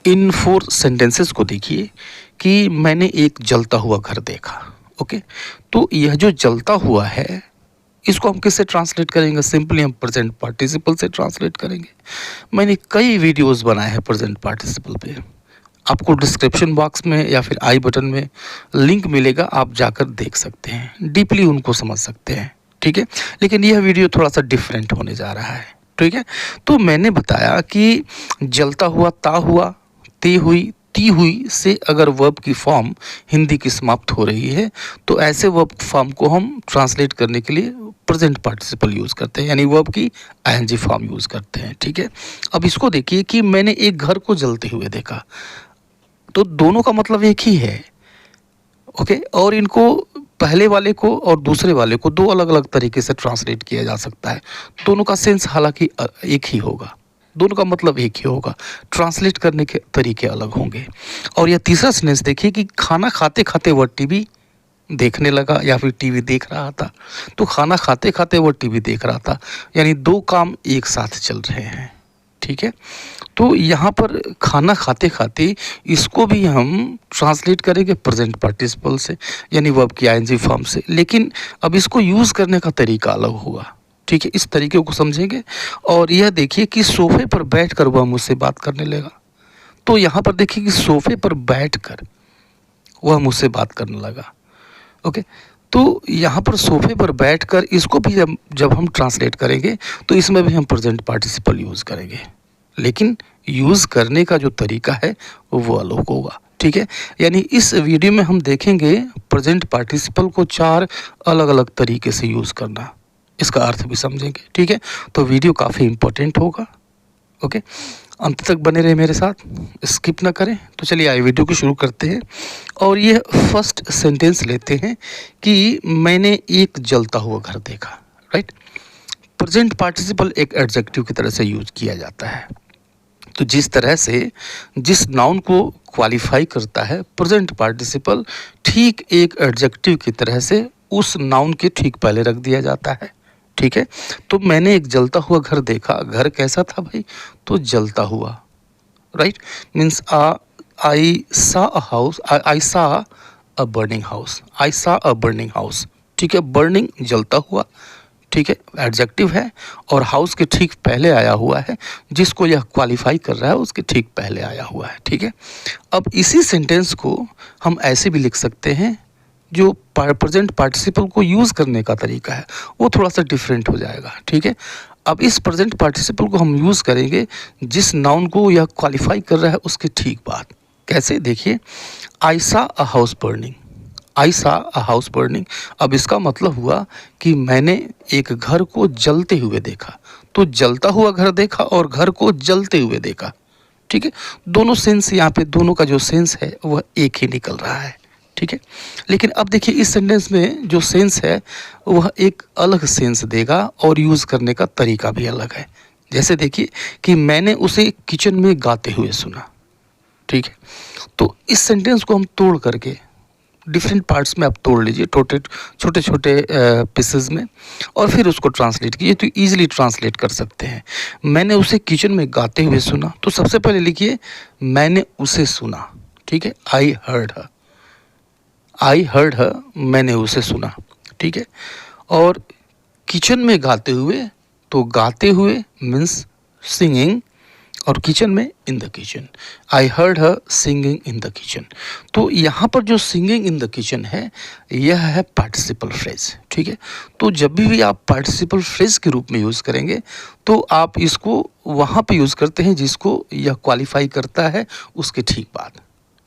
इन 4 sentences को देखिए कि मैंने एक जलता हुआ घर देखा। ओके, तो यह जो जलता हुआ है इसको हम किससे ट्रांसलेट करेंगे? सिंपली हम प्रेजेंट पार्टिसिपल से ट्रांसलेट करेंगे। मैंने कई वीडियोस बनाए हैं प्रेजेंट पार्टिसिपल पे, आपको डिस्क्रिप्शन बॉक्स में या फिर आई बटन में लिंक मिलेगा, आप जाकर देख सकते हैं, डीपली उनको समझ सकते हैं। ठीक है, लेकिन यह वीडियो थोड़ा सा डिफरेंट होने जा रहा है। ठीक है, तो मैंने बताया कि जलता हुआ, ता हुआ, ते हुई, ती हुई से अगर वर्ब की फॉर्म हिंदी की समाप्त हो रही है तो ऐसे वर्ब फॉर्म को हम ट्रांसलेट करने के लिए प्रेजेंट पार्टिसिपल यूज़ करते हैं, यानी वर्ब की आईएनजी फॉर्म यूज़ करते हैं। ठीक है, अब इसको देखिए कि मैंने एक घर को जलते हुए देखा, तो दोनों का मतलब एक ही है। ओके, और इनको पहले वाले को और दूसरे वाले को दो अलग अलग तरीके से ट्रांसलेट किया जा सकता है। दोनों का सेंस हालांकि एक ही होगा, दोनों का मतलब एक ही होगा, ट्रांसलेट करने के तरीके अलग होंगे। और यह तीसरा सेंटेंस देखिए कि खाना खाते खाते वह टीवी देखने लगा या फिर टीवी देख रहा था। तो खाना खाते खाते वह टीवी देख रहा था, यानी दो काम एक साथ चल रहे हैं। ठीक है, तो यहाँ पर खाना खाते खाते इसको भी हम ट्रांसलेट करेंगे प्रेजेंट पार्टिसिपल से, यानी वर्ब की आईएनजी फॉर्म से, लेकिन अब इसको यूज़ करने का तरीका अलग होगा। ठीक है, इस तरीके को समझेंगे। और यह देखिए कि सोफे पर बैठकर वह मुझसे बात करने लगा। तो यहाँ पर देखिए कि सोफे पर बैठकर वह मुझसे बात करने लगा। ओके, तो यहाँ पर सोफे पर बैठकर इसको भी जब हम ट्रांसलेट करेंगे तो इसमें भी हम प्रेजेंट पार्टिसिपल यूज़ करेंगे, लेकिन यूज़ करने का जो तरीका है वो अलग होगा। ठीक है, यानी इस वीडियो में हम देखेंगे प्रेजेंट पार्टिसिपल को 4 अलग अलग तरीके से यूज़ करना, इसका अर्थ भी समझेंगे। ठीक है, तो वीडियो काफ़ी इम्पोर्टेंट होगा। ओके, अंत तक बने रहे मेरे साथ, स्किप ना करें। तो चलिए आइए वीडियो को शुरू करते हैं। और ये फर्स्ट सेंटेंस लेते हैं कि मैंने एक जलता हुआ घर देखा। राइट, प्रेजेंट पार्टिसिपल एक एडजेक्टिव की तरह से यूज किया जाता है। तो जिस तरह से जिस नाउन को क्वालिफाई करता है प्रेजेंट पार्टिसिपल, ठीक एक एडजेक्टिव की तरह से उस नाउन के ठीक पहले रख दिया जाता है। ठीक है, तो मैंने एक जलता हुआ घर देखा। घर कैसा था भाई? तो जलता हुआ। राइट, मीन्स आई सा अ हाउस, आई सा अ बर्निंग हाउस, आई सा अ बर्निंग हाउस। ठीक है, बर्निंग जलता हुआ, ठीक है, एडजेक्टिव है और हाउस के ठीक पहले आया हुआ है, जिसको यह क्वालिफाई कर रहा है उसके ठीक पहले आया हुआ है। ठीक है, अब इसी सेंटेंस को हम ऐसे भी लिख सकते हैं, जो प्रेजेंट पार्टिसिपल को यूज़ करने का तरीका है वो थोड़ा सा डिफरेंट हो जाएगा। ठीक है, अब इस प्रेजेंट पार्टिसिपल को हम यूज़ करेंगे जिस नाउन को यह क्वालिफाई कर रहा है उसके ठीक बाद। कैसे? देखिए, आई सा अ हाउस बर्निंग, आई सा अ हाउस बर्निंग। अब इसका मतलब हुआ कि मैंने एक घर को जलते हुए देखा। तो जलता हुआ घर देखा और घर को जलते हुए देखा। ठीक है, दोनों सेंस यहाँ पे, दोनों का जो सेंस है वह एक ही निकल रहा है। ठीक है, लेकिन अब देखिए इस सेंटेंस में जो सेंस है वह एक अलग सेंस देगा और यूज़ करने का तरीका भी अलग है। जैसे देखिए कि मैंने उसे किचन में गाते हुए सुना। ठीक है, तो इस सेंटेंस को हम तोड़ करके डिफरेंट पार्ट्स में आप तोड़ लीजिए, छोटे छोटे पीसेस में, और फिर उसको ट्रांसलेट कीजिए तो ईजिली ट्रांसलेट कर सकते हैं। मैंने उसे किचन में गाते हुए सुना, तो सबसे पहले लिखिए मैंने उसे सुना। ठीक है, I heard her, I heard हर, मैंने उसे सुना। ठीक है, और किचन में गाते हुए, तो गाते हुए मीन्स सिंगिंग, और किचन में in the kitchen, I heard her singing in the kitchen. तो यहाँ पर जो सिंगिंग इन द किचन है यह है पार्टिसिपल फ्रेज। ठीक है, तो जब भी आप पार्टिसिपल फ्रेज के रूप में यूज़ करेंगे तो आप इसको वहाँ पे यूज़ करते हैं जिसको यह क्वालिफाई करता है उसके ठीक बाद।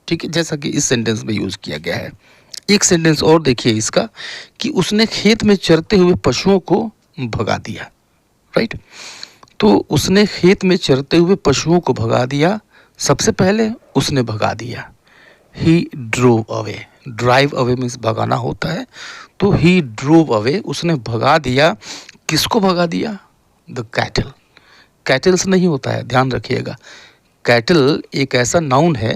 ठीक है, जैसा कि इस सेंटेंस में यूज़ किया गया है। एक सेंटेंस और देखिए इसका कि उसने खेत में चरते हुए पशुओं को भगा दिया। राइट, तो उसने खेत में चरते हुए पशुओं को भगा दिया। सबसे पहले उसने भगा दिया, he drove away, drive away means भगाना होता है, तो ही ड्रोव अवे, उसने भगा दिया। किसको भगा दिया? द कैटल, कैटल्स नहीं होता है, ध्यान रखिएगा। कैटल एक ऐसा नाउन है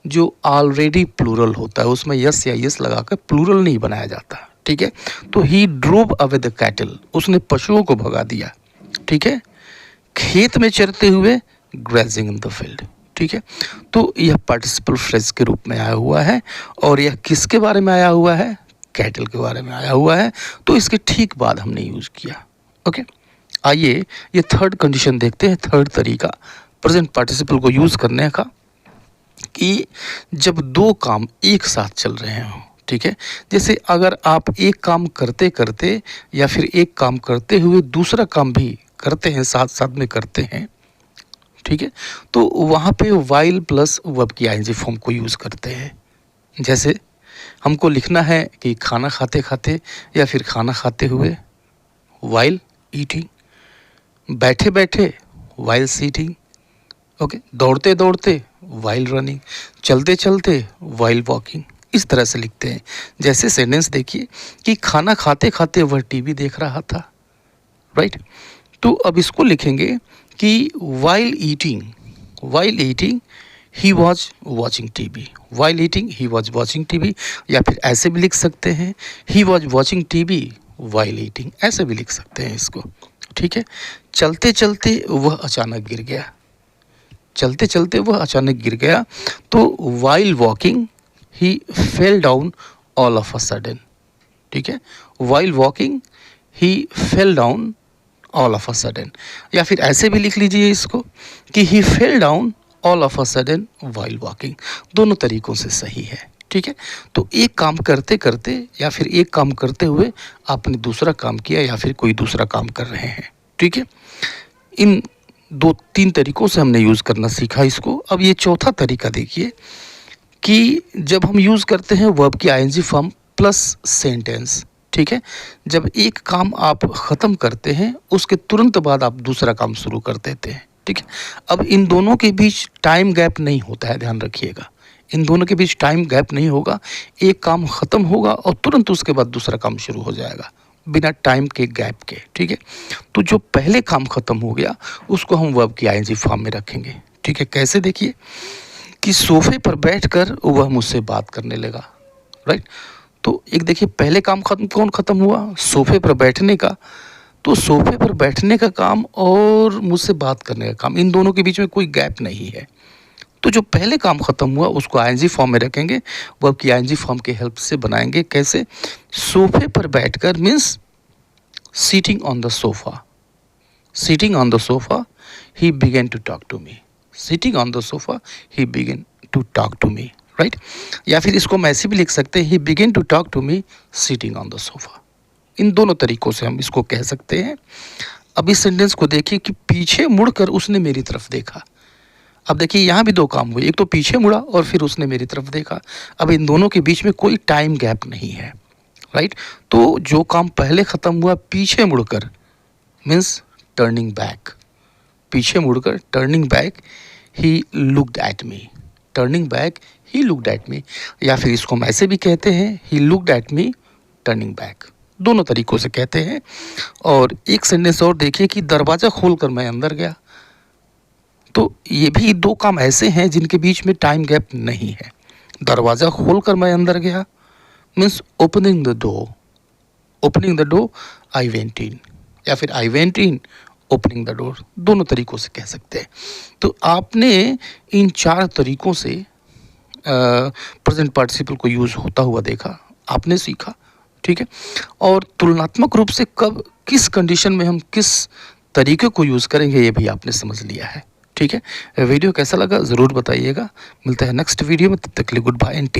जो ऑलरेडी प्लूरल होता है, उसमें यस या यस लगाकर प्लूरल नहीं बनाया जाता। ठीक है, तो ही ड्रोव अवे द कैटल, उसने पशुओं को भगा दिया। ठीक है, खेत में चरते हुए, ग्रेजिंग इन द फील्ड। ठीक है। तो यह पार्टिसिपल फ्रेज के रूप में आया हुआ है और यह किसके बारे में आया हुआ है, कैटल के बारे में आया हुआ है। तो इसके ठीक बाद हमने यूज़ किया। ओके, आइए ये थर्ड कंडीशन देखते हैं, थर्ड तरीका प्रेजेंट पार्टिसिपल को यूज़ करने का, कि जब दो काम एक साथ चल रहे हों। ठीक है, जैसे अगर आप एक काम करते करते या फिर एक काम करते हुए दूसरा काम भी करते हैं, साथ साथ में करते हैं, ठीक है, तो वहाँ पे वाइल प्लस वर्ब की आईएनजी फॉर्म को यूज़ करते हैं। जैसे हमको लिखना है कि खाना खाते खाते या फिर खाना खाते हुए, वाइल ईटिंग, बैठे बैठे वाइल सीटिंग, ओके, दौड़ते दौड़ते वाइल रनिंग, चलते चलते वाइल वॉकिंग, इस तरह से लिखते हैं। जैसे सेंटेंस देखिए कि खाना खाते खाते वह टीवी देख रहा था, राइट। तो अब इसको लिखेंगे कि while eating he was watching TV, while eating he was watching TV, या फिर ऐसे भी लिख सकते हैं he was watching TV while eating, ऐसे भी लिख सकते हैं इसको। ठीक है, चलते चलते वह अचानक गिर गया, चलते चलते वह अचानक गिर गया, तो while walking he fell down all of a sudden. ठीक है, while walking he fell down all of a sudden, या फिर ऐसे भी लिख लीजिए इसको कि he fell down all of a sudden while walking, दोनों तरीकों से सही है। ठीक है, तो एक काम करते करते या फिर एक काम करते हुए आपने दूसरा काम किया या फिर कोई दूसरा काम कर रहे हैं। ठीक है, इन दो तीन तरीकों से हमने यूज़ करना सीखा इसको। अब ये चौथा तरीका देखिए कि जब हम यूज़ करते हैं वर्ब की आईएनजी फॉर्म प्लस सेंटेंस। ठीक है, जब एक काम आप ख़त्म करते हैं उसके तुरंत बाद आप दूसरा काम शुरू कर देते हैं। ठीक है, अब इन दोनों के बीच टाइम गैप नहीं होता है, ध्यान रखिएगा, इन दोनों के बीच टाइम गैप नहीं होगा। एक काम ख़त्म होगा और तुरंत उसके बाद दूसरा काम शुरू हो जाएगा बिना टाइम के गैप के। ठीक है, तो जो पहले काम ख़त्म हो गया उसको हम वर्ब की आईएनजी फॉर्म में रखेंगे। ठीक है, कैसे देखिए कि सोफे पर बैठकर वह मुझसे बात करने लगा, राइट। तो एक देखिए पहले काम कौन ख़त्म हुआ, सोफे पर बैठने का, तो सोफे पर बैठने का काम और मुझसे बात करने का काम, इन दोनों के बीच में कोई गैप नहीं है। तो जो पहले काम ख़त्म हुआ उसको आईएनजी फॉर्म में रखेंगे, वर्ब की आईएनजी फॉर्म की हेल्प से बनाएंगे। कैसे, सोफे पर बैठकर means sitting on the sofa, sitting on the sofa he began to talk to me, sitting on the sofa he began to talk to me, right. या फिर इसको हम ऐसे भी लिख सकते हैं he began to talk to me sitting on the sofa. इन दोनों तरीक़ों से हम इसको कह सकते हैं। अब इस सेंटेंस को देखिए कि पीछे मुड़कर उसने मेरी तरफ देखा। अब देखिए यहाँ भी दो काम हुए, एक तो पीछे मुड़ा और फिर उसने मेरी तरफ देखा। अब इन दोनों के बीच में कोई टाइम गैप नहीं है, राइट। तो जो काम पहले ख़त्म हुआ पीछे मुड़कर मीन्स टर्निंग बैक, पीछे मुड़कर turning back he looked at me, turning back he looked at me, या फिर इसको हम ऐसे भी कहते हैं he looked at me turning back, दोनों तरीक़ों से कहते हैं। और एक सेंटेंस और देखिए कि दरवाज़ा खोलकर मैं अंदर गया। तो ये भी दो काम ऐसे हैं जिनके बीच में टाइम गैप नहीं है। दरवाज़ा खोलकर मैं अंदर गया means opening the door, opening the door I went in, या फिर I went in opening the door, दोनों तरीक़ों से कह सकते हैं। तो आपने इन चार तरीक़ों से प्रेजेंट पार्टिसिपल को यूज़ होता हुआ देखा, आपने सीखा। ठीक है, और तुलनात्मक रूप से कब किस कंडीशन में हम किस तरीके को यूज़ करेंगे ये भी आपने समझ लिया है। ठीक है, वीडियो कैसा लगा ज़रूर बताइएगा। मिलता है नेक्स्ट वीडियो में, तब तक के लिए गुड बाय एंड टेक